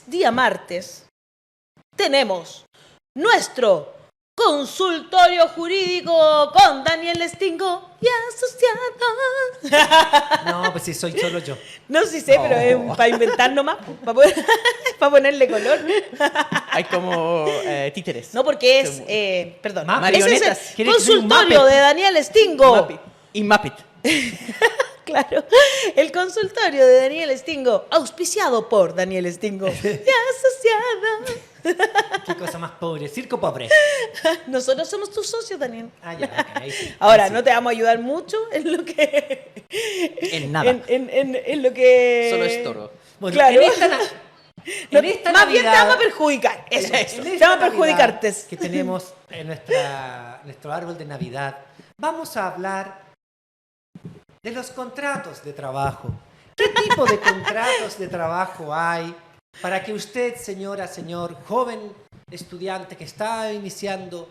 día martes, tenemos nuestro consultorio jurídico con Daniel Stingo y asociados. No, pues sí, soy solo yo. No, sí sé, pero es para inventar nomás, para ponerle color. Hay como títeres. No, porque es, perdón, marionetas. ese es el ¿Quieres que soy un consultorio Muppet? de Daniel Stingo. Muppet. Y Muppet. Claro, el consultorio de Daniel Stingo, auspiciado por Daniel Stingo y asociado. Qué cosa más pobre. Circo pobre. Nosotros somos tus socios, Daniel. Ah, ya, ok, ahí sí. Ahora, Ahí sí. no te vamos a ayudar mucho en lo que... En nada. En lo que... Solo es toro. Bueno, Claro. en esta, No, en esta más bien te Navidad- vamos a perjudicar. Eso, en esta te vamos a Navidad perjudicarte. que tenemos en nuestro árbol de Navidad, vamos a hablar de los contratos de trabajo. ¿Qué tipo de contratos de trabajo hay para que usted, señora, señor, joven estudiante que está iniciando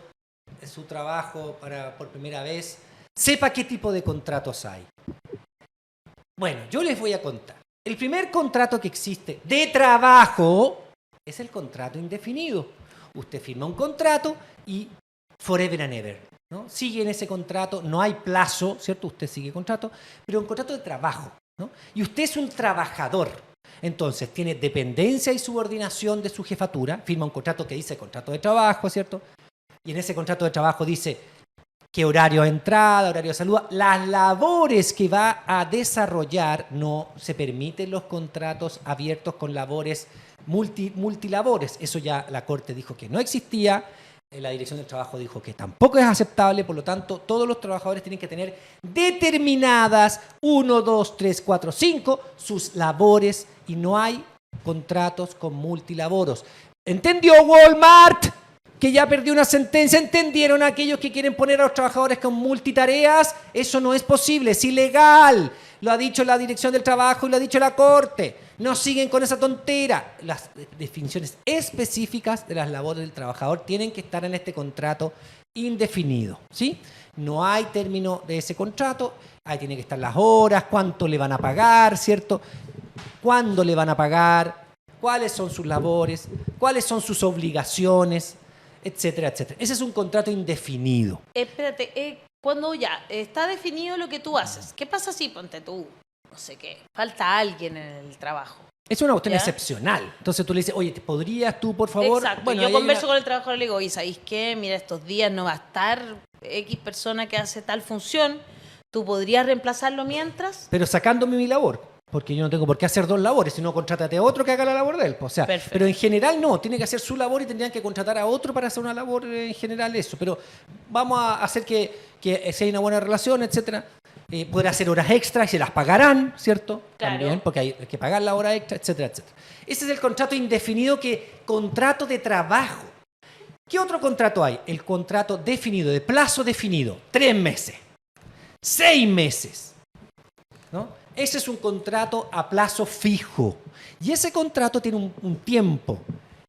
su trabajo por primera vez, sepa qué tipo de contratos hay? Bueno, yo les voy a contar. El primer contrato que existe de trabajo es el contrato indefinido. Usted firma un contrato y forever and ever, ¿no? Sigue en ese contrato, no hay plazo, ¿cierto? Usted sigue contrato, pero un contrato de trabajo, ¿no? Y usted es un trabajador. Entonces, tiene dependencia y subordinación de su jefatura, firma un contrato que dice contrato de trabajo, ¿cierto? Y en ese contrato de trabajo dice qué horario de entrada, horario de salida, las labores que va a desarrollar. No se permiten los contratos abiertos con labores multilabores. Eso ya la Corte dijo que no existía. La Dirección del Trabajo dijo que tampoco es aceptable, por lo tanto, todos los trabajadores tienen que tener determinadas 1, 2, 3, 4, 5 sus labores y no hay contratos con multilaboros. ¿Entendió Walmart? Que ya perdió una sentencia. ¿Entendieron aquellos que quieren poner a los trabajadores con multitareas? Eso no es posible, es ilegal. Lo ha dicho la Dirección del Trabajo y lo ha dicho la Corte. No siguen con esa tontera. Las definiciones específicas de las labores del trabajador tienen que estar en este contrato indefinido, ¿sí? No hay término de ese contrato. Ahí tienen que estar las horas, cuánto le van a pagar, ¿cierto? ¿Cuándo le van a pagar? ¿Cuáles son sus labores? ¿Cuáles son sus obligaciones? Etcétera, etcétera. Ese es un contrato indefinido. Espérate, cuando ya está definido lo que tú haces, ¿qué pasa si, ponte tú, no sé qué, falta alguien en el trabajo? Es una cuestión ¿Ya? excepcional. Entonces tú le dices, oye, ¿podrías tú, por favor? Exacto, Bueno, yo ahí hay converso una- con el trabajador y le digo, oye, ¿sabéis qué? Mira, estos días no va a estar X persona que hace tal función, ¿tú podrías reemplazarlo mientras? Pero sacándome mi labor. Porque yo no tengo por qué hacer dos labores, sino contrátate a otro que haga la labor de él. O sea, Perfecto. pero en general no, tiene que hacer su labor y tendrían que contratar a otro para hacer una labor en general eso. Pero vamos a hacer que sea una buena relación, etcétera. Podrá hacer horas extras y se las pagarán, ¿cierto? Claro. También, porque hay que pagar la hora extra, etcétera, etcétera. Ese es el contrato indefinido, contrato de trabajo. ¿Qué otro contrato hay? El contrato definido, de plazo definido, 3 meses, 6 meses, ¿no? Ese es un contrato a plazo fijo. Y ese contrato tiene un tiempo,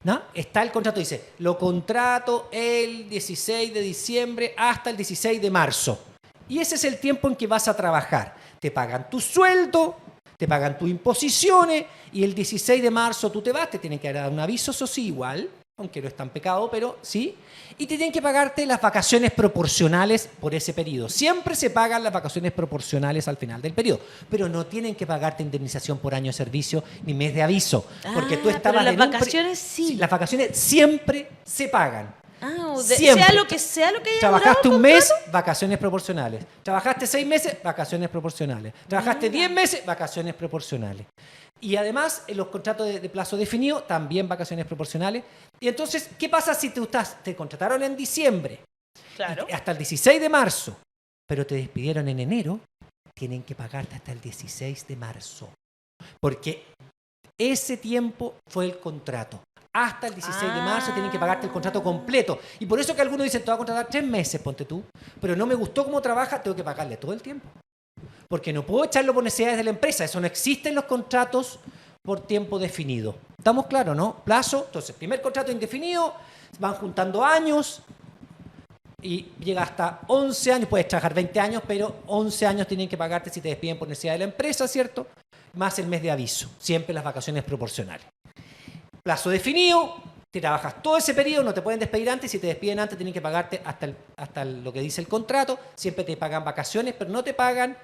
¿no? Está el contrato, dice, lo contrato el 16 de diciembre hasta el 16 de marzo. Y ese es el tiempo en que vas a trabajar. Te pagan tu sueldo, te pagan tus imposiciones, y el 16 de marzo tú te vas, te tienen que dar un aviso, eso sí, igual, aunque no es tan pecado, pero sí. Y te tienen que pagarte las vacaciones proporcionales por ese periodo. Siempre se pagan las vacaciones proporcionales al final del periodo, pero no tienen que pagarte indemnización por año de servicio ni mes de aviso, porque tú estabas pero las en un vacaciones sí. Las vacaciones siempre se pagan. Sea lo que haya Trabajaste durado un el mes, contrato. vacaciones proporcionales. Trabajaste 6 meses, vacaciones proporcionales. Trabajaste 10 meses, vacaciones proporcionales. Y además, en los contratos de plazo definido, también vacaciones proporcionales. Y entonces, ¿qué pasa si te contrataron en diciembre? Claro. Y hasta el 16 de marzo, pero te despidieron en enero? Tienen que pagarte hasta el 16 de marzo. Porque ese tiempo fue el contrato. Hasta el 16 de marzo tienen que pagarte el contrato completo. Y por eso que algunos dicen, te voy a contratar 3 meses, ponte tú, pero no me gustó cómo trabaja, tengo que pagarle todo el tiempo. Porque no puedo echarlo por necesidades de la empresa. Eso no existe en los contratos por tiempo definido. ¿Estamos claros, no? Plazo, entonces, primer contrato indefinido, van juntando años y llega hasta 11 años. Puedes trabajar 20 años, pero 11 años tienen que pagarte si te despiden por necesidad de la empresa, ¿cierto? Más el mes de aviso. Siempre las vacaciones proporcionales. plazo definido, te trabajas todo ese periodo, no te pueden despedir antes, si te despiden antes tienen que pagarte hasta lo que dice el contrato, siempre te pagan vacaciones, pero no te pagan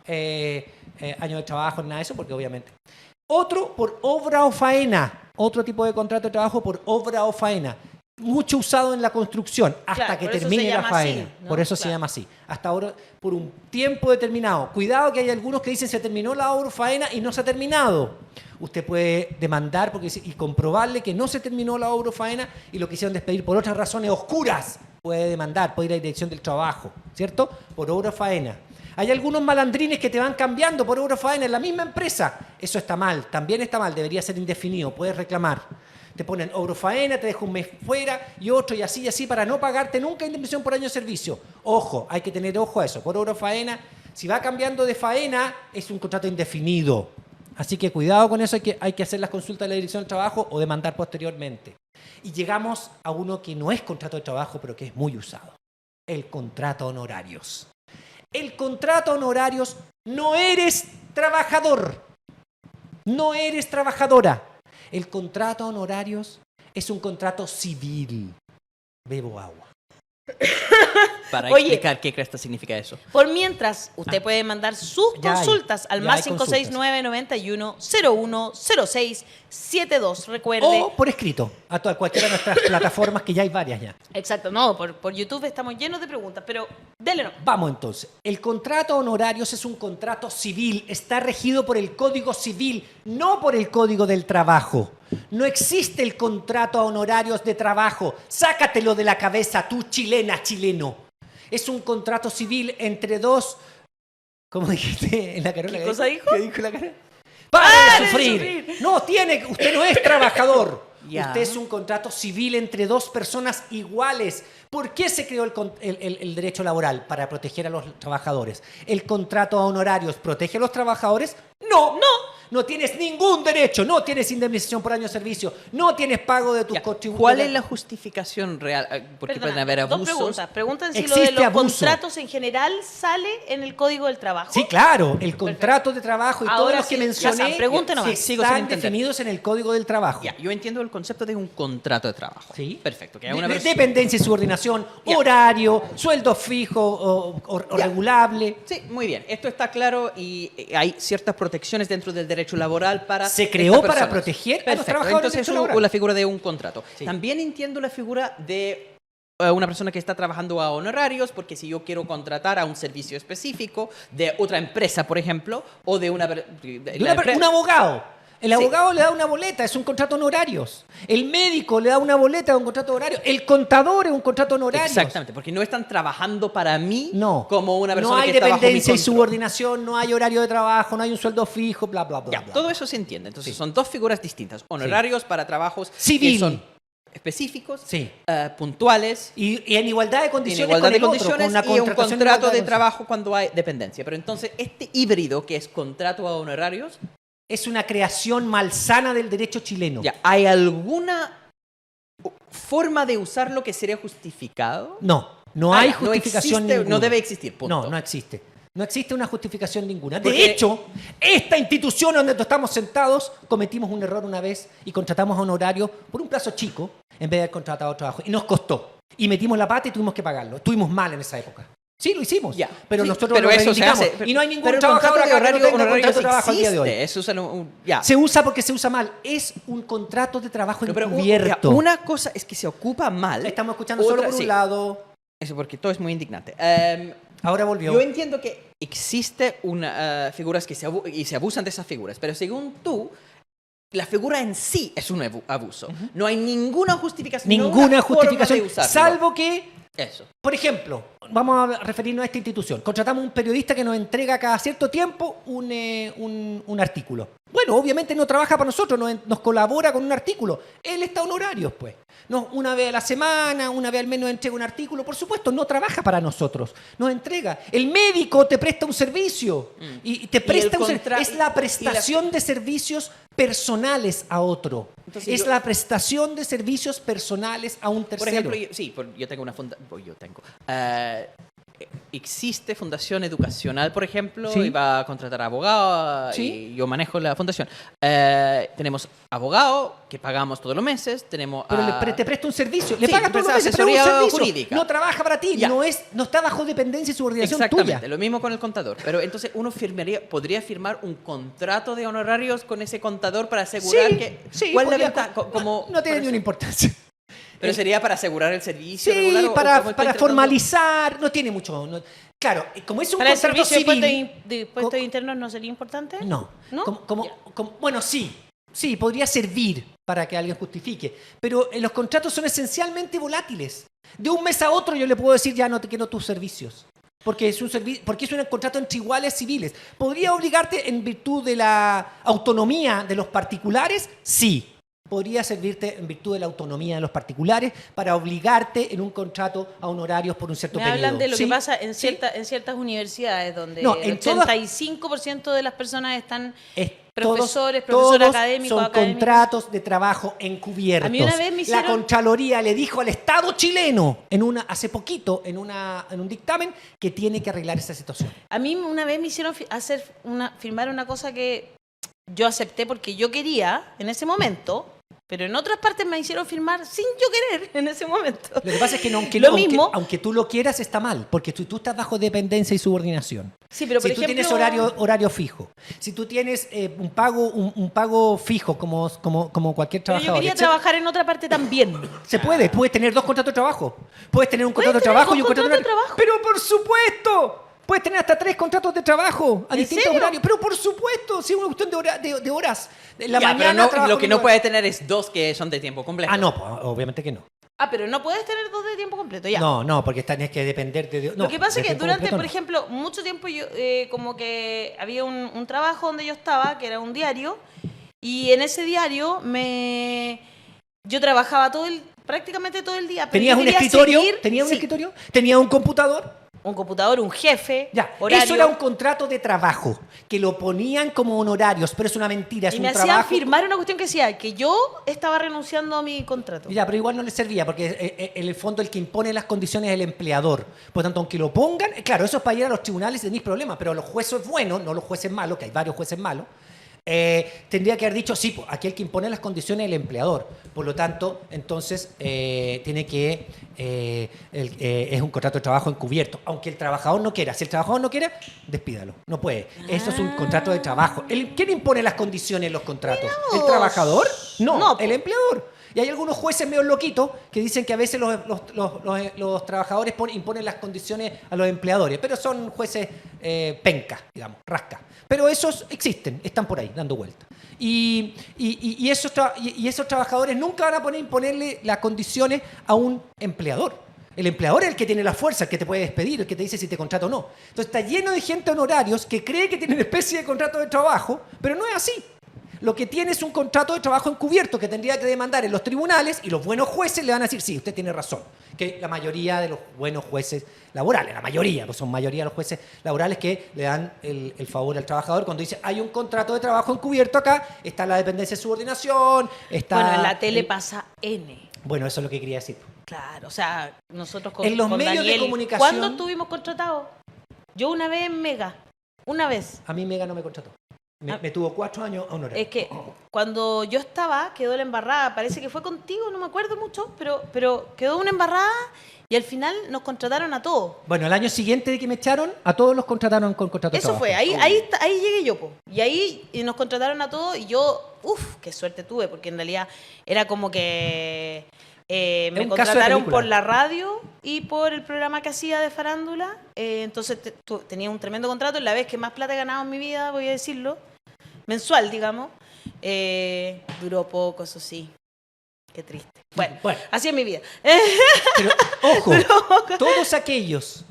años de trabajo, nada de eso, porque obviamente. Otro por obra o faena, otro tipo de contrato de trabajo por obra o faena, mucho usado en la construcción, hasta Claro, que por eso termine se la llama faena. así, ¿no? Por eso se Claro. llama así. Hasta ahora, por un tiempo determinado. Cuidado que hay algunos que dicen se terminó la obra o faena y no se ha terminado. Usted puede demandar y comprobarle que no se terminó la obra o faena y lo quisieron despedir por otras razones oscuras. Puede demandar, puede ir a la dirección del trabajo, ¿cierto? Por obra o faena. Hay algunos malandrines que te van cambiando por obra o faena en la misma empresa. Eso está mal, también está mal, debería ser indefinido, puedes reclamar. Te ponen obra o faena, te deja un mes fuera y otro y así para no pagarte nunca indemnización por año de servicio. Ojo, hay que tener ojo a eso. Por obra o faena, si va cambiando de faena, es un contrato indefinido. Así que cuidado con eso, hay que hacer las consultas de la Dirección del Trabajo o demandar posteriormente. Y llegamos a uno que no es contrato de trabajo, pero que es muy usado. El contrato honorarios. El contrato honorarios, no eres trabajador, no eres trabajadora. El contrato honorarios es un contrato civil. Bebo agua. Para Oye. explicar qué cresta significa eso. Por mientras, usted puede mandar sus Ya hay, consultas al ya más hay consultas. 569-91-01-06-72. Recuerde. O por escrito, a cualquiera de nuestras plataformas, que ya hay varias ya. Exacto, no, por YouTube estamos llenos de preguntas, pero dele no. Vamos entonces. El contrato honorarios es un contrato civil, está regido por el Código Civil, no por el Código del Trabajo. No existe el contrato a honorarios de trabajo. Sácatelo de la cabeza, tú chilena, chileno. Es un contrato civil entre dos... ¿Cómo dijiste en la Carola? ¿Qué cosa dijo? ¿Qué dijo la Carola? ¡Pare de sufrir! No, usted no es trabajador. Ya. Usted es un contrato civil entre dos personas iguales. ¿Por qué se creó el derecho laboral? Para proteger a los trabajadores. ¿El contrato a honorarios protege a los trabajadores? No. No tienes ningún derecho. No tienes indemnización por año de servicio. No tienes pago de tus Ya, contributos. ¿cuál es la justificación real? Porque Perdona, pueden haber dos abusos. preguntas. Preguntan si lo de Existe los abuso. contratos en general sale en el Código del Trabajo. Sí, claro. El contrato de trabajo y todos Ahora los que sí, mencioné Hassan, pregunte nomás. Sigo sin están entender. definidos en el Código del Trabajo. Ya, yo entiendo el concepto de un contrato de trabajo. Sí. Perfecto. Que hay una persona- Dependencia y subordinación, Ya. horario, sueldo fijo o Ya. regulable. Sí, muy bien. Esto está claro y hay ciertas protecciones dentro del derecho laboral para Se creó estas para personas. proteger a los Perfecto. trabajadores del Entonces, derecho laboral. la figura de un contrato. Sí. También entiendo la figura de una persona que está trabajando a honorarios, porque si yo quiero contratar a un servicio específico de otra empresa, por ejemplo, o de una... Un abogado. El Sí. abogado le da una boleta, es un contrato honorarios. El médico le da una boleta, es un contrato honorario. El contador es un contrato honorario. Exactamente, porque no están trabajando para mí No. como una persona no hay que está bajo mi dependencia y control. subordinación, no hay horario de trabajo, no hay un sueldo fijo, bla, bla, bla. Ya, bla. todo eso se entiende. Entonces Sí. son dos figuras distintas. Honorarios para trabajos Civil. que son específicos, Sí. puntuales, Y en igualdad de en condiciones igualdad con de el otro, condiciones con una y un contratación en contrato igualdad de condiciones. trabajo cuando hay dependencia. Pero entonces, este híbrido que es contrato a honorarios, Es una creación malsana del derecho chileno. ya, ¿hay alguna forma de usarlo que sería justificado? No hay justificación existe, ninguna. no debe existir, punto. No existe. No existe una justificación ninguna. De Porque- hecho, esta institución donde estamos sentados cometimos un error una vez y contratamos a honorario por un plazo chico en vez de haber contratado trabajo. Y nos costó. Y metimos la pata y tuvimos que pagarlo. Estuvimos mal en esa época. Sí, lo hicimos. Ya. Pero Sí, nosotros pero lo eso se reivindicamos. hace. Y no hay ningún Pero el trabajador contrato de acá que no tenga honorarios contrato de trabajo al día de hoy. existe. Eso ya. Se usa porque se usa mal. Es un contrato de trabajo Pero encubierto. una cosa es que se ocupa mal. Estamos escuchando solo Otra- por un sí. lado. Eso porque todo es muy indignante. Ahora volvió. Yo entiendo que existe figuras que se abusan de esas figuras, pero según tú, la figura en sí es un abuso. No hay ninguna justificación. no Ninguna una forma justificación. de usarlo. Salvo que Eso. por ejemplo, vamos a referirnos a esta institución. Contratamos un periodista que nos entrega cada cierto tiempo un artículo. Bueno, obviamente no trabaja para nosotros, nos colabora con un artículo. Él está a honorarios, pues. Una vez a la semana, una vez al mes nos entrega un artículo. Por supuesto, no trabaja para nosotros, nos entrega. El médico te presta un servicio y te presta un servicio. Es la prestación de servicios personales a otro. Entonces es yo- la prestación de servicios personales a un Por tercero. ejemplo, yo tengo una fundación. Yo tengo. existe Fundación Educacional, por ejemplo, Sí. y va a contratar abogados, Sí. y yo manejo la fundación. Tenemos abogados que pagamos todos los meses, tenemos... Pero te presta un servicio, le Sí, pagas te todos los presta meses, pero es un asesoría servicio. jurídica. No trabaja para ti, Ya. no está bajo dependencia y subordinación Exactamente, tuya. lo mismo con el contador. Pero entonces uno podría firmar un contrato de honorarios con ese contador para asegurar que... Sí, ¿Cuál es la podría- ventaja? no tiene ni una importancia. Pero sería para asegurar el servicio Sí, regular, ¿o para cómo estoy tratando? formalizar, no tiene mucho. Claro, como es un ¿Para el contrato servicio de civil. de impuestos internos no sería importante? No. ¿No? Bueno, sí. Sí, podría servir para que alguien justifique. Pero los contratos son esencialmente volátiles. De un mes a otro yo le puedo decir ya no te quiero tus servicios. Porque es un contrato entre iguales civiles. ¿Podría obligarte en virtud de la autonomía de los particulares? Sí. Podría servirte en virtud de la autonomía de los particulares para obligarte en un contrato a honorarios por un cierto Me periodo. hablan de lo ¿Sí? que pasa en, ¿Sí? en ciertas universidades donde No, el en todas- 85% de las personas están profesores todos académicos, son académicos. contratos de trabajo encubiertos. A mí una vez me La hicieron- Contraloría le dijo al Estado chileno hace poquito en un dictamen que tiene que arreglar esa situación. A mí una vez me hicieron firmar una cosa que yo acepté porque yo quería en ese momento, pero en otras partes me hicieron firmar sin yo querer en ese momento. Lo que pasa es que, aunque tú lo quieras está mal, porque tú estás bajo dependencia y subordinación. Sí, pero Si por tú ejemplo, tienes horario fijo, si tú tienes un pago fijo como cualquier pero yo trabajador, quería etcétera, trabajar en otra parte también. se puedes tener dos contratos de trabajo. Puedes tener un Puedes contrato de tener trabajo dos y un contrato de contratos de trabajo. Pero por supuesto. Puedes tener hasta 3 contratos de trabajo a ¿En distintos serio? horarios. Pero por supuesto, si es una cuestión de horas. En la Ya, pero mañana trabajo lo que en no una- puede tener es 2 que son de tiempo completo. Ah, no, pues, obviamente que no. Ah, pero no puedes tener dos de tiempo completo, ya. No, porque tienes que depender de... Lo que pasa es que tiempo durante, completo por no. ejemplo, mucho tiempo yo, como que había un trabajo donde yo estaba, que era un diario, y en ese diario yo trabajaba prácticamente todo el día. Pero ¿Tenías yo un quería escritorio? seguir- ¿Tenías un sí, escritorio? ¿Tenías un computador? un computador, un jefe, Ya, horario. eso era un contrato de trabajo, que lo ponían como honorarios, pero es una mentira, es y un me hacían trabajo... firmar una cuestión que decía que yo estaba renunciando a mi contrato. Ya, pero igual no le servía, porque en el fondo el que impone las condiciones es el empleador. Por lo tanto, aunque lo pongan, claro, eso es para ir a los tribunales y tenéis problemas, pero los jueces buenos, no los jueces malos, que hay varios jueces malos, tendría que haber dicho, sí, pues, aquí el que impone las condiciones es el empleador. Por lo tanto, entonces, tiene que... es un contrato de trabajo encubierto, aunque el trabajador no quiera. Si el trabajador no quiere, despídalo. No puede. Eso es un contrato de trabajo. ¿Quién impone las condiciones en los contratos? ¿El vos. trabajador? No, No, po. el empleador. Y hay algunos jueces medio loquitos que dicen que a veces los trabajadores imponen las condiciones a los empleadores, pero son jueces penca, digamos, rasca. Pero esos existen, están por ahí, dando vueltas. Y esos trabajadores nunca van a imponerle las condiciones a un empleador. El empleador es el que tiene la fuerza, el que te puede despedir, el que te dice si te contrata o no. Entonces está lleno de gente honorarios que cree que tienen especie de contrato de trabajo, pero no es así. Lo que tiene es un contrato de trabajo encubierto que tendría que demandar en los tribunales y los buenos jueces le van a decir, sí, usted tiene razón. Que la mayoría de los buenos jueces laborales, la mayoría, pues son mayoría los jueces laborales que le dan el favor al trabajador cuando dice, hay un contrato de trabajo encubierto acá, está la dependencia de subordinación, está... Bueno, en la tele pasa N. Bueno, eso es lo que quería decir. Claro, o sea, nosotros con En los con medios de Daniel, comunicación- ¿cuándo estuvimos contratados? Yo una vez en Mega, una vez. A mí Mega no me contrató. Ah. Me tuvo 4 años a honorario. Es que cuando yo estaba, quedó la embarrada, parece que fue contigo, no me acuerdo mucho, pero quedó una embarrada y al final nos contrataron a todos. Bueno, el año siguiente de que me echaron, a todos los contrataron con contrato de Eso trabajo. fue, ahí llegué yo, po. Y ahí nos contrataron a todos y yo, qué suerte tuve, porque en realidad era como que me un caso de contrataron película. por la radio y por el programa que hacía de farándula. Entonces tenía un tremendo contrato, la vez que más plata he ganado en mi vida, voy a decirlo, mensual, digamos. Duró poco, eso sí. Qué triste. Bueno, así es mi vida. Pero, ojo, todos aquellos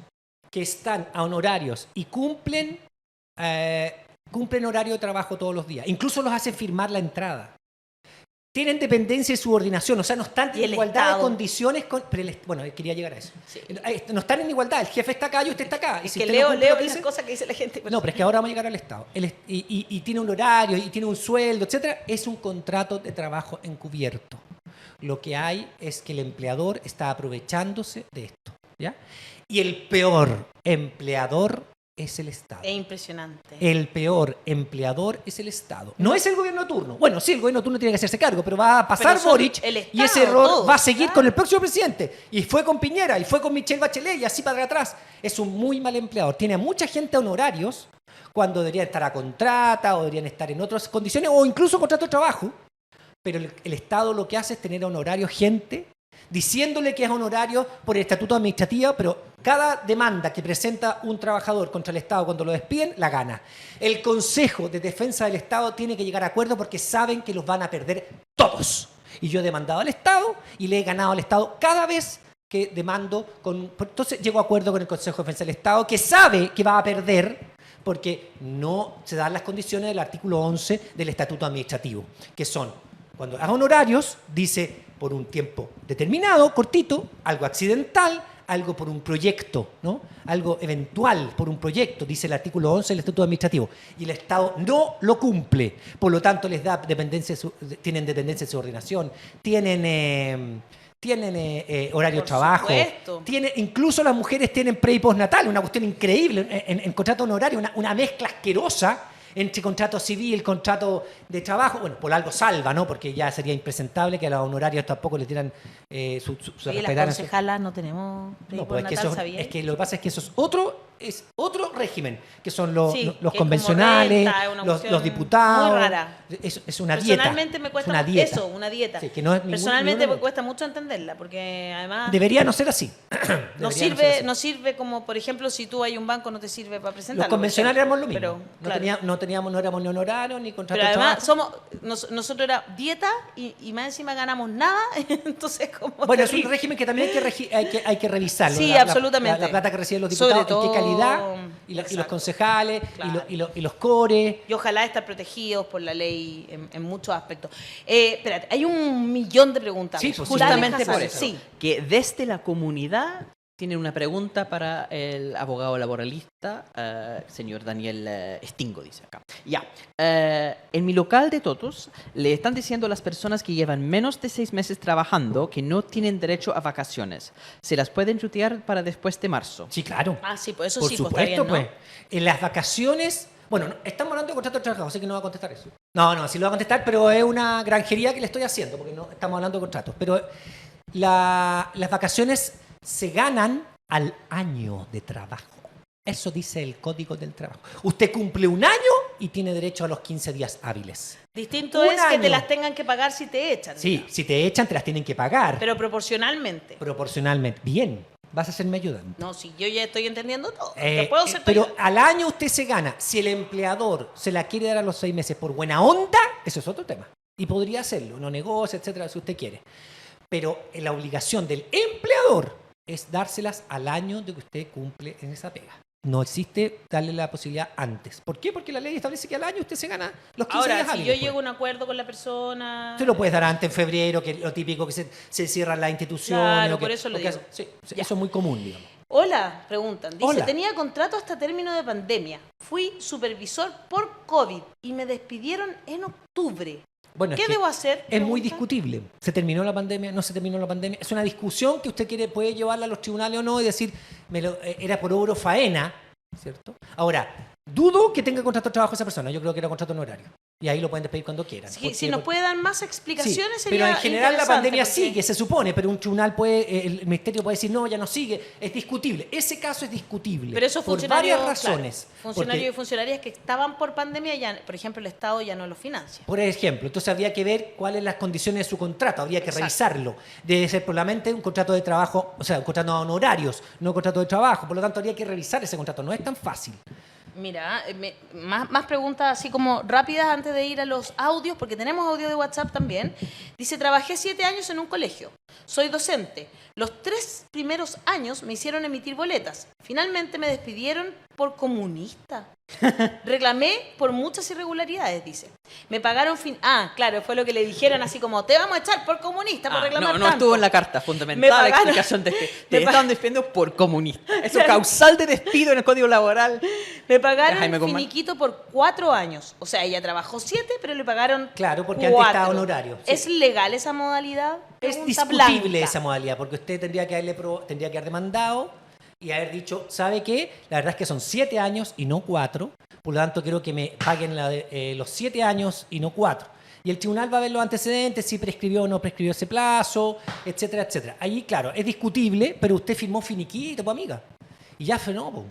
que están a honorarios y cumplen horario de trabajo todos los días, incluso los hacen firmar la entrada, tienen dependencia y subordinación, o sea, no están Y en el igualdad Estado. de condiciones bueno, quería llegar a eso. Sí. No están en igualdad, el jefe está acá y usted está acá. Y Es si que usted no cumple leo lo que las dice- cosas que dice la gente. No, pero es que ahora vamos a llegar al Estado. Y tiene un horario, y tiene un sueldo, etcétera. Es un contrato de trabajo encubierto. Lo que hay es que el empleador está aprovechándose de esto. ¿ya? Y el peor empleador es el Estado. Es impresionante. El peor empleador es el Estado. No es el gobierno turno. Bueno, sí, el gobierno turno tiene que hacerse cargo, pero va a pasar Pero son Boric el y ese Estado, error todos, va a seguir claro. con el próximo presidente. Y fue con Piñera, y fue con Michelle Bachelet, y así para atrás. Es un muy mal empleador. Tiene a mucha gente a honorarios cuando deberían estar a contrata o deberían estar en otras condiciones o incluso contrato de trabajo. Pero el Estado lo que hace es tener honorarios gente diciéndole que es honorario por el estatuto administrativo, pero cada demanda que presenta un trabajador contra el Estado cuando lo despiden, la gana. El Consejo de Defensa del Estado tiene que llegar a acuerdos porque saben que los van a perder todos. Y yo he demandado al Estado y le he ganado al Estado cada vez que demando. Entonces llego a acuerdo con el Consejo de Defensa del Estado, que sabe que va a perder porque no se dan las condiciones del artículo 11 del Estatuto Administrativo, que son, cuando haga honorarios, dice por un tiempo determinado, cortito, algo accidental, algo por un proyecto, ¿no? Algo eventual por un proyecto, dice el artículo 11 del Estatuto Administrativo. Y el Estado no lo cumple. Por lo tanto, les da tienen dependencia de subordinación, tienen horario de Por trabajo. supuesto. Incluso las mujeres tienen pre y postnatal, una cuestión increíble en contrato honorario, una mezcla asquerosa entre contrato civil, contrato de trabajo. Bueno, por algo salva, ¿no? Porque ya sería impresentable que a los honorarios tampoco le tiran su Oye, las respetaran concejalas no tenemos no, pues natal, ¿sabías? es que lo que pasa es que eso es otro régimen, que son los Sí, que es convencionales, como renta, es una los cuestión diputados. muy rara. Es una dieta. Personalmente me es cuesta una dieta. eso, una dieta. Sí, que no es Personalmente ninguna me cuesta mucho entenderla, porque además Debería no ser así. no Debería ser así. sirve como, por ejemplo, si tú hay un banco no te sirve para presentar. Los convencionales éramos lo mismo. Pero, claro. No éramos ni honorarios ni contrato Pero de además trabajo. nosotros era dieta y más encima ganamos nada, entonces como Bueno, es un terrible. régimen que también hay que revisarlo. Sí, La absolutamente. La plata que reciben los Sobre diputados, en qué todo, calidad, y los exacto. concejales, Claro. y los cores. Y ojalá estar protegidos por la ley en muchos aspectos. Espérate, hay un millón de preguntas. Sí, pues, Justamente Dale, por Hassan. eso. Sí. Que desde la comunidad tienen una pregunta para el abogado laboralista, señor Daniel Stingo, dice acá. Ya. En mi local de Totos le están diciendo a las personas que llevan menos de 6 meses trabajando que no tienen derecho a vacaciones. Se las pueden rutear para después de marzo. Sí, claro. Ah, sí, pues eso Por sí, supuesto, pues está bien, ¿no? pues. En las vacaciones. Bueno, estamos hablando de contrato de trabajo, así que no va a contestar eso. No, sí lo va a contestar, pero es una granjería que le estoy haciendo, porque no estamos hablando de contratos. Pero las vacaciones se ganan al año de trabajo. Eso dice el Código del Trabajo. Usted cumple un año y tiene derecho a los 15 días hábiles. Distinto Un es que te año. las tengan que pagar si te echan. Sí, digamos. si te echan, te las tienen que pagar. Pero proporcionalmente. Proporcionalmente. Bien, vas a hacerme ayudante. No, si yo ya estoy entendiendo todo. Te puedo ser tu Pero ayudante. al año usted se gana. Si el empleador se la quiere dar a los 6 meses por buena onda, eso es otro tema. Y podría hacerlo, no negocia, etcétera, si usted quiere. Pero la obligación del empleador es dárselas al año de que usted cumple en esa pega. No existe darle la posibilidad antes. ¿Por qué? Porque la ley establece que al año usted se gana los 15 Ahora, días si yo hábiles, llego a pues. un acuerdo con la persona... Usted lo puedes dar antes, en febrero, que es lo típico, que se cierran las instituciones. Claro, o que- por eso lo o que digo. sí, Ya. eso es muy común, digamos. Hola, preguntan. Dice, Hola. tenía contrato hasta término de pandemia. Fui supervisor por COVID y me despidieron en octubre. Bueno, ¿Qué es que debo hacer? es muy Pregunta. discutible. ¿Se terminó la pandemia? ¿No se terminó la pandemia? Es una discusión que usted puede llevarla a los tribunales o no y decir, era por obra o faena, ¿cierto? Ahora, dudo que tenga contrato de trabajo esa persona. Yo creo que era contrato honorario. Y ahí lo pueden despedir cuando quieran. Si, ¿Por si qué? nos Porque- puede dar más Sí, explicaciones sería pero en general la interesante, pandemia porque- sigue, se supone, pero un tribunal el ministerio puede decir, no, ya no sigue. Es discutible. Ese caso es discutible. Pero esos por funcionarios, varias razones. claro, funcionarios y Porque, funcionarias que estaban por pandemia, ya, por ejemplo, el Estado ya no los financia. por ejemplo, entonces habría que ver cuáles son las condiciones de su contrato, habría que Exacto. revisarlo. Debe ser probablemente un contrato de trabajo, o sea, un contrato de honorarios, no un contrato de trabajo. Por lo tanto, habría que revisar ese contrato. No es tan fácil. Mira, más preguntas así como rápidas antes de ir a los audios, porque tenemos audio de WhatsApp también. Dice, trabajé 7 años en un colegio. Soy docente. Los 3 primeros años me hicieron emitir boletas. Finalmente me despidieron por comunista. Reclamé por muchas irregularidades, dice. Me pagaron claro, fue lo que le dijeron así como, te vamos a echar por comunista, por reclamar no tanto. estuvo en la carta fundamental Me la pagaron- explicación de que te me estaban despidiendo por comunista. Eso causal de despido en el Código Laboral. Me De pagaron Jaime Guzmán. finiquito por 4 años. O sea, ella trabajó 7, pero le pagaron Claro, porque antes estaba 4. honorario, sí. ¿Es legal esa modalidad? Es Pregunta discutible blanca. esa modalidad, porque usted tendría que haber demandado y haber dicho, ¿sabe qué? La verdad es que son 7 años y no 4, por lo tanto quiero que me paguen los 7 años y no 4. Y el tribunal va a ver los antecedentes, si prescribió o no prescribió ese plazo, etcétera, etcétera. Ahí, claro, es discutible, pero usted firmó finiquito, pues, amiga. Y ya frenó, pues.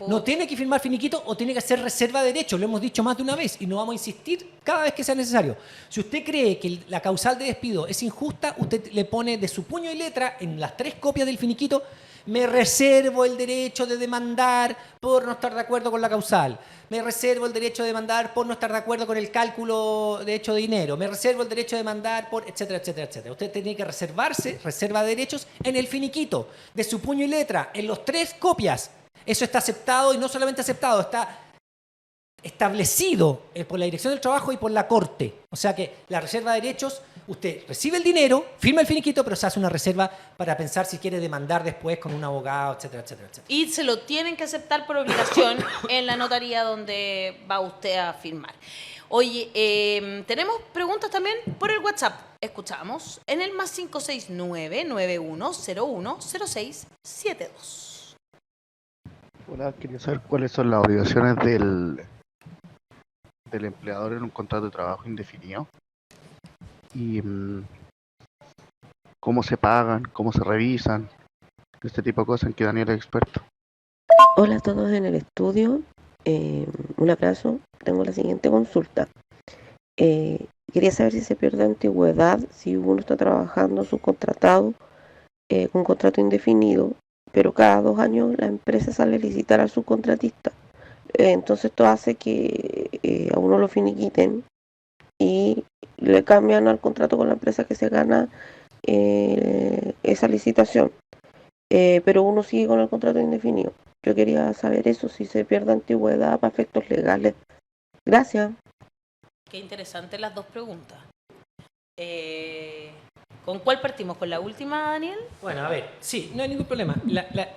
No tiene que firmar finiquito o tiene que hacer reserva de derecho, lo hemos dicho más de una vez y no vamos a insistir cada vez que sea necesario. Si usted cree que la causal de despido es injusta, usted le pone de su puño y letra en las 3 copias del finiquito, me reservo el derecho de demandar por no estar de acuerdo con la causal, me reservo el derecho de demandar por no estar de acuerdo con el cálculo de hecho de dinero, me reservo el derecho de demandar por etcétera, etcétera, etcétera. Usted tiene que reservarse, reserva de derechos en el finiquito, de su puño y letra, en los 3 copias. Eso está aceptado y no solamente aceptado, está establecido por la Dirección del Trabajo y por la Corte. O sea que la reserva de derechos, usted recibe el dinero, firma el finiquito, pero se hace una reserva para pensar si quiere demandar después con un abogado, etcétera, etcétera, etcétera. Y se lo tienen que aceptar por obligación en la notaría donde va usted a firmar. Oye, tenemos preguntas también por el WhatsApp. Escuchamos en el más 569-9101-0672. Hola, quería saber cuáles son las obligaciones del empleador en un contrato de trabajo indefinido y cómo se pagan, cómo se revisan, este tipo de cosas en que Daniel es experto. Hola a todos en el estudio, un abrazo. Tengo la siguiente consulta. Quería saber si se pierde antigüedad si uno está trabajando subcontratado con contrato indefinido, pero cada 2 años la empresa sale a licitar al subcontratista. Entonces esto hace que a uno lo finiquiten y le cambian al contrato con la empresa que se gana esa licitación. Pero uno sigue con el contrato indefinido. Yo quería saber eso, si se pierde antigüedad para efectos legales. Gracias. Qué interesantes las dos preguntas. ¿Con cuál partimos? ¿Con la última, Daniel? Bueno, a ver, sí, no hay ningún problema.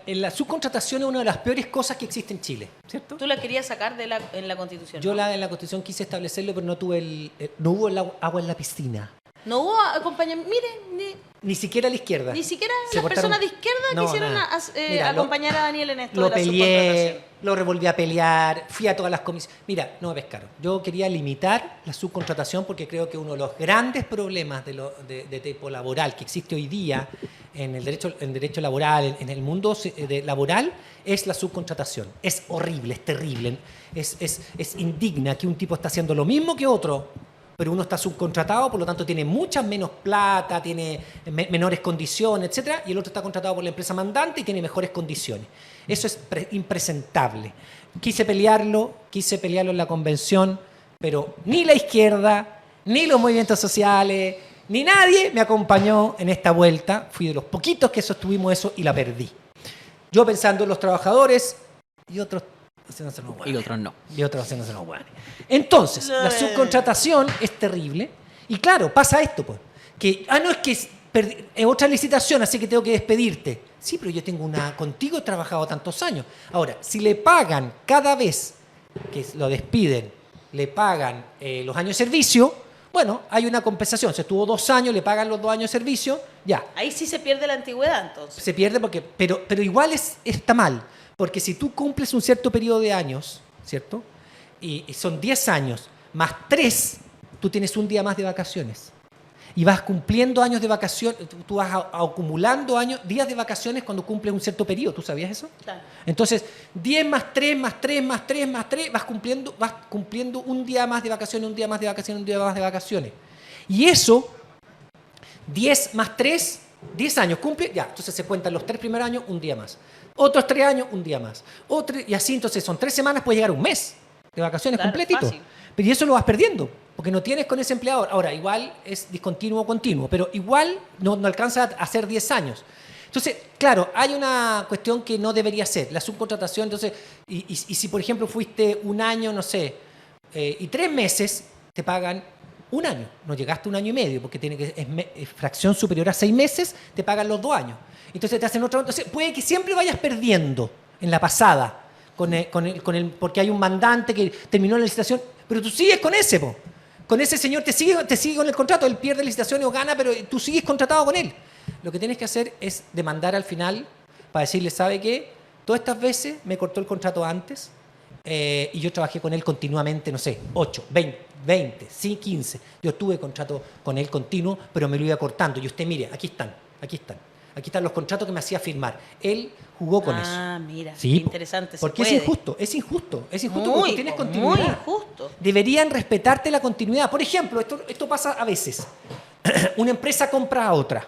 La subcontratación es una de las peores cosas que existe en Chile, ¿cierto? Tú la querías sacar en la Constitución. Yo ¿no? en la Constitución quise establecerlo, pero no tuve no hubo agua en la piscina. No hubo acompañamiento. Mire, Ni siquiera a la izquierda. ni siquiera Se las portaron- personas de izquierda No, quisieron nada. Mira, acompañar a Daniel en esto Lo de la peleé, subcontratación. lo revolví a pelear, fui a todas las comisiones. Mira, no me pescaron. Yo quería limitar la subcontratación porque creo que uno de los grandes problemas de tipo laboral que existe hoy día en el derecho laboral, en el mundo laboral, es la subcontratación. Es horrible, es terrible, es indigna que un tipo está haciendo lo mismo que otro, pero uno está subcontratado, por lo tanto tiene mucha menos plata, tiene menores condiciones, etcétera, y el otro está contratado por la empresa mandante y tiene mejores condiciones. Eso es impresentable. Quise pelearlo en la convención, pero ni la izquierda, ni los movimientos sociales, ni nadie me acompañó en esta vuelta. Fui de los poquitos que sostuvimos eso y la perdí. Yo pensando en los trabajadores y otros haciéndose los hueones. Y otros no. Y otros haciéndose los hueones. Entonces, la subcontratación es terrible. Y claro, pasa esto, pues. Que, no, es que es otra licitación, así que tengo que despedirte. Sí, pero yo tengo contigo he trabajado tantos años. Ahora, si le pagan cada vez que lo despiden, le pagan los años de servicio, bueno, hay una compensación. Si estuvo 2 años, le pagan los 2 años de servicio, ya. Ahí sí se pierde la antigüedad, entonces. Se pierde pero igual está mal. Porque si tú cumples un cierto periodo de años, ¿cierto? Y son 10 años, más 3, tú tienes un día más de vacaciones. Y vas cumpliendo años de vacaciones, tú vas acumulando días de vacaciones cuando cumples un cierto periodo. ¿Tú sabías eso? Claro. Entonces, 10 más 3, más 3, más 3, más 3, vas cumpliendo un día más de vacaciones, un día más de vacaciones, un día más de vacaciones. Y eso, 10 más 3, 10 años cumple, ya, entonces se cuentan los 3 primeros años, un día más. Otros 3 años, un día más. Y así, entonces son 3 semanas, puede llegar a un mes de vacaciones Claro, completito. fácil. Pero y eso lo vas perdiendo, porque no tienes con ese empleador. Ahora, igual es discontinuo o continuo, pero igual no alcanza a hacer 10 años. Entonces, claro, hay una cuestión que no debería ser, la subcontratación. Entonces, y si por ejemplo fuiste un año, no sé, y 3 meses, te pagan un año. No llegaste a 1 año y medio, porque es fracción superior a 6 meses, te pagan los 2 años. Entonces te hacen otro. Entonces puede que siempre vayas perdiendo en la pasada, porque hay un mandante que terminó la licitación, pero tú sigues con ese, po. Con ese señor te sigue con el contrato, él pierde licitaciones o gana, pero tú sigues contratado con él. Lo que tienes que hacer es demandar al final para decirle, ¿sabe qué? Todas estas veces me cortó el contrato antes y yo trabajé con él continuamente, no sé, 8, 20, sí, 15. Yo tuve contrato con él continuo, pero me lo iba cortando. Y usted, mire, aquí están los contratos que me hacía firmar. Él jugó con eso. Ah, mira, Sí, qué interesante. porque es injusto porque tú tienes continuidad. Muy injusto. Deberían respetarte la continuidad. Por ejemplo, esto pasa a veces. Una empresa compra a otra.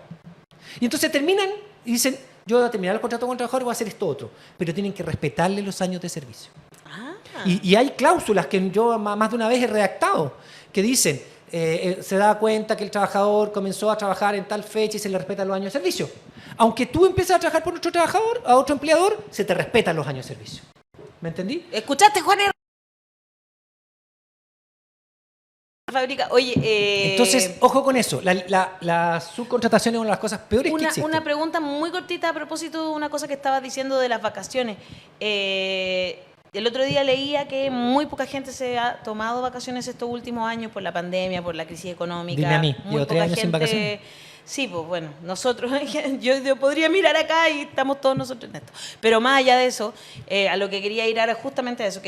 Y entonces terminan y dicen, yo voy a terminar el contrato con el trabajador y voy a hacer esto otro. Pero tienen que respetarle los años de servicio. Ah. Y hay cláusulas que yo más de una vez he redactado, que dicen, se da cuenta que el trabajador comenzó a trabajar en tal fecha y se le respetan los años de servicio. Aunque tú empieces a trabajar por otro trabajador, a otro empleador, se te respetan los años de servicio. ¿Me entendí? ¿Escuchaste, Juan R? Fábrica. Oye, Entonces, ojo con eso. La subcontratación es una de las cosas peores que existen. una pregunta muy cortita a propósito de una cosa que estabas diciendo de las vacaciones. El otro día leía que muy poca gente se ha tomado vacaciones estos últimos años por la pandemia, por la crisis económica. Dime a mí, muy llevo 3 poca años sin vacaciones. Sí, pues bueno, nosotros, yo podría mirar acá y estamos todos nosotros en esto. Pero más allá de eso, a lo que quería ir ahora justamente a eso,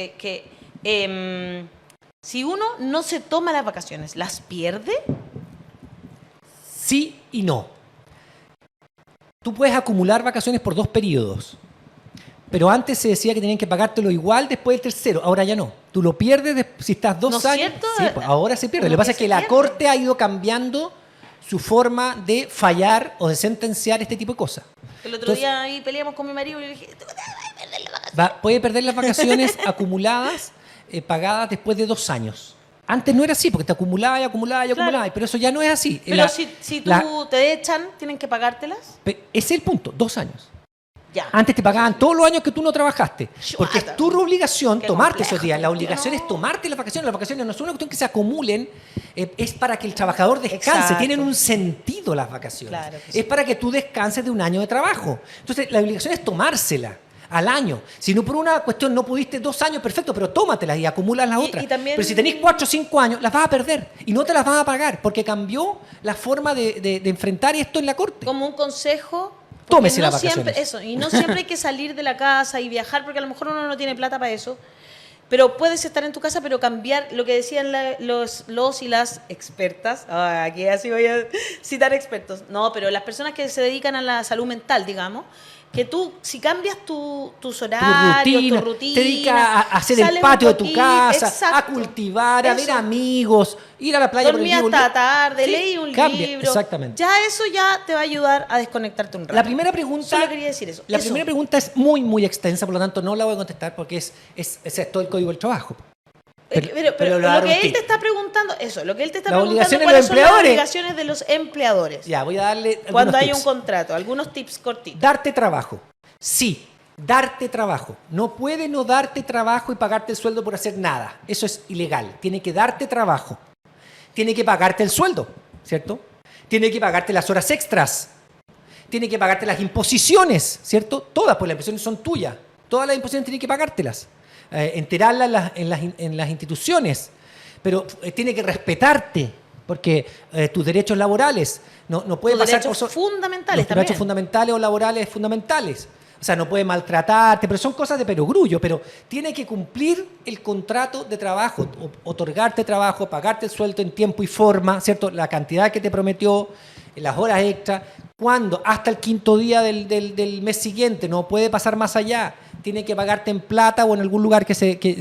si uno no se toma las vacaciones, ¿las pierde? Sí y no. Tú puedes acumular vacaciones por 2 periodos. Pero antes se decía que tenían que pagártelo igual después del tercero. Ahora ya no. Tú lo pierdes si estás 2 ¿No es años. cierto? Sí, pues ahora se pierde. Lo que pasa es que la pierde. Corte ha ido cambiando su forma de fallar o de sentenciar este tipo de cosas. El otro día ahí peleamos con mi marido y le dije, tú te vas a perder la vacaciones. Puede perder las vacaciones acumuladas, pagadas después de 2 años. Antes no era así, porque te acumulaba y acumulaba y acumulaba, pero eso ya no es así. Pero si tú te echan, ¿tienen que pagártelas? Ese es el punto, 2 años. Ya. Antes te pagaban todos los años que tú no trabajaste. Porque es tu obligación Qué tomarte complejo, esos días. La tío. obligación es tomarte las vacaciones. Las vacaciones no son una cuestión que se acumulen, es para que el trabajador descanse. Exacto. Tienen un sentido las vacaciones. Claro que sí. Es para que tú descanses de un año de trabajo. Entonces, la obligación es tomársela al año. Si no por una cuestión no pudiste 2 años, perfecto, pero tómatelas y acumulas las otras. y también- Pero si tenés 4 o 5 años, las vas a perder y no te las vas a pagar porque cambió la forma de enfrentar esto en la Corte. Como un consejo. porque Tómese las siempre, vacaciones. eso, y no siempre hay que salir de la casa y viajar, porque a lo mejor uno no tiene plata para eso. Pero puedes estar en tu casa, pero cambiar lo que decían los y las expertas. Aquí así voy a citar expertos. No, pero las personas que se dedican a la salud mental, digamos, que tú, si cambias tus horarios, tu rutina, te dedicas a hacer el sales un patio de tu poquito, casa, a exacto, cultivar, a ver eso. amigos, ir a la playa. Dormí hasta tarde, leí un cambia, libro. Exactamente. Ya eso ya te va a ayudar a desconectarte un rato. La primera pregunta. Solo quería decir eso. La Eso. primera pregunta es muy, muy extensa, por lo tanto no la voy a contestar porque es todo el código del trabajo. Pero le voy a dar lo un que él tip. te está preguntando, eso, lo que él te está Las preguntando, obligaciones de ¿cuáles los son las empleadores? obligaciones de los empleadores? Ya, voy a darle Cuando algunos hay tips. un contrato, algunos tips cortitos. Darte trabajo. Sí, darte trabajo. No puede no darte trabajo y pagarte el sueldo por hacer nada. Eso es ilegal. Tiene que darte trabajo. Tiene que pagarte el sueldo, ¿cierto? Tiene que pagarte las horas extras. Tiene que pagarte las imposiciones, ¿cierto? Todas, pues las imposiciones son tuyas. Todas las imposiciones tiene que pagártelas. Enterarlas en las instituciones. Pero tiene que respetarte, porque tus derechos laborales no pueden Tus pasar derechos por fundamentales los derechos también. fundamentales o laborales fundamentales. O sea, no puede maltratarte, pero son cosas de perogrullo, pero tiene que cumplir el contrato de trabajo, otorgarte trabajo, pagarte el sueldo en tiempo y forma, ¿cierto? La cantidad que te prometió, las horas extras, cuando hasta el 5.º día del mes siguiente, no puede pasar más allá. Tiene que pagarte en plata o en algún lugar que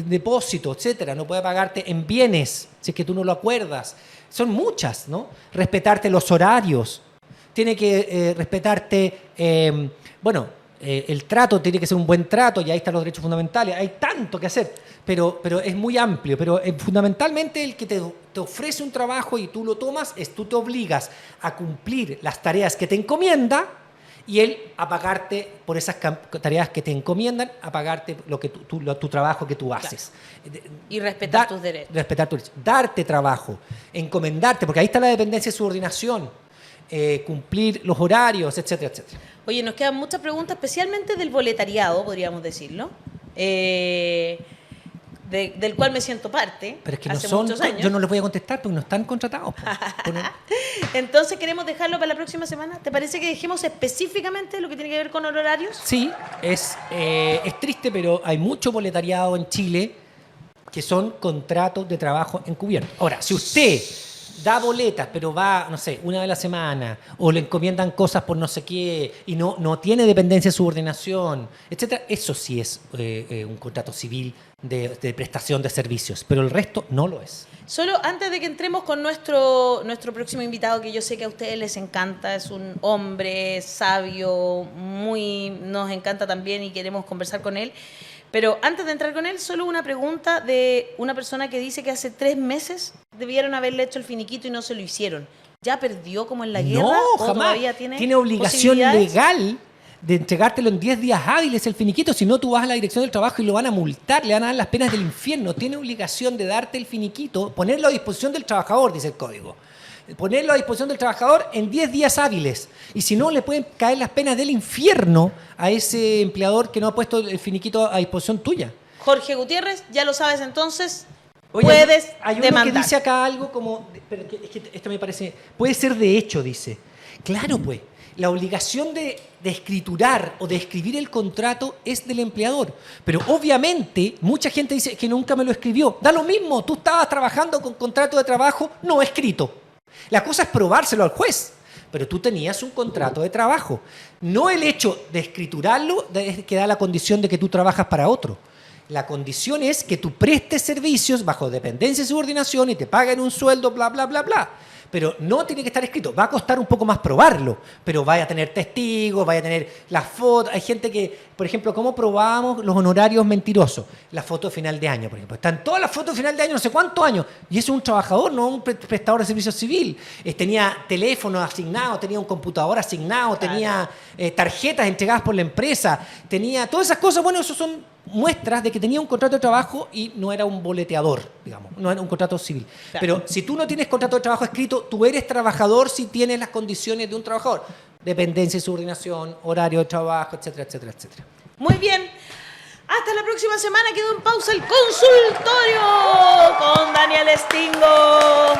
depósito, etcétera. No puede pagarte en bienes, si es que tú no lo acuerdas. Son muchas, ¿no? Respetarte los horarios. Tiene que respetarte, el trato tiene que ser un buen trato, y ahí están los derechos fundamentales. Hay tanto que hacer, pero es muy amplio. Pero fundamentalmente el que te ofrece un trabajo y tú lo tomas, tú te obligas a cumplir las tareas que te encomienda Y él a pagarte por esas tareas que te encomiendan, a pagarte tu trabajo que tú haces. Y respetar tus derechos. Respetar tus derechos. Darte trabajo, encomendarte, porque ahí está la dependencia de subordinación, cumplir los horarios, etcétera, etcétera. Oye, nos quedan muchas preguntas, especialmente del boletariado, podríamos decirlo, del cual me siento parte. Pero es que hace muchos años. yo no les voy a contestar porque no están contratados. Entonces, ¿queremos dejarlo para la próxima semana? ¿Te parece que dejemos específicamente lo que tiene que ver con horarios? Sí, es triste, pero hay mucho boletariado en Chile que son contratos de trabajo encubierto. Ahora, si usted da boletas, pero va, no sé, una vez a la semana, o le encomiendan cosas por no sé qué, y no tiene dependencia de subordinación, etcétera, eso sí es un contrato civil de prestación de servicios, pero el resto no lo es. Solo antes de que entremos con nuestro próximo invitado, que yo sé que a ustedes les encanta, es un hombre sabio, nos encanta también y queremos conversar con él. Pero antes de entrar con él, solo una pregunta de una persona que dice que hace 3 meses debieron haberle hecho el finiquito y no se lo hicieron. ¿Ya perdió como en la guerra? No, ¿O jamás. todavía tiene obligación posibilidades? legal de entregártelo en 10 días hábiles el finiquito, si no tú vas a la dirección del trabajo y lo van a multar, le van a dar las penas del infierno. Tiene obligación de darte el finiquito, ponerlo a disposición del trabajador, dice el código. Ponerlo a disposición del trabajador en 10 días hábiles. Y si no, le pueden caer las penas del infierno a ese empleador que no ha puesto el finiquito a disposición tuya. Jorge Gutiérrez, ya lo sabes entonces, Oye, puedes hay uno demandar. que dice acá algo como, pero es que esto me parece, puede ser de hecho, dice. Claro, pues, la obligación de escriturar o de escribir el contrato es del empleador. Pero obviamente, mucha gente dice que nunca me lo escribió. Da lo mismo, tú estabas trabajando con contrato de trabajo no escrito. La cosa es probárselo al juez. Pero tú tenías un contrato de trabajo. No el hecho de escriturarlo que da la condición de que tú trabajas para otro. La condición es que tú prestes servicios bajo dependencia y subordinación y te paguen un sueldo, bla, bla, bla, bla. Pero no tiene que estar escrito. Va a costar un poco más probarlo, pero vaya a tener testigos, vaya a tener las fotos. Hay gente que, por ejemplo, ¿cómo probábamos los honorarios mentirosos? La foto de final de año, por ejemplo. Están todas las fotos de final de año, no sé cuántos años. Y eso es un trabajador, no un prestador de servicio civil. Tenía teléfono asignado, tenía un computador asignado, tenía tarjetas entregadas por la empresa, tenía todas esas cosas. Bueno, eso son muestras de que tenía un contrato de trabajo y no era un boleteador, digamos, no era un contrato civil. Claro. Pero si tú no tienes contrato de trabajo escrito, tú eres trabajador si tienes las condiciones de un trabajador. Dependencia y subordinación, horario de trabajo, etcétera, etcétera, etcétera. Muy bien. Hasta la próxima semana. Quedó en pausa el consultorio con Daniel Stingo.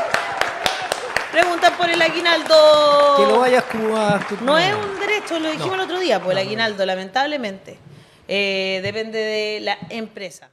Preguntan por el aguinaldo. Que lo vayas a jugar. No es un derecho, lo dijimos el otro día, pues el aguinaldo, lamentablemente. Depende de la empresa.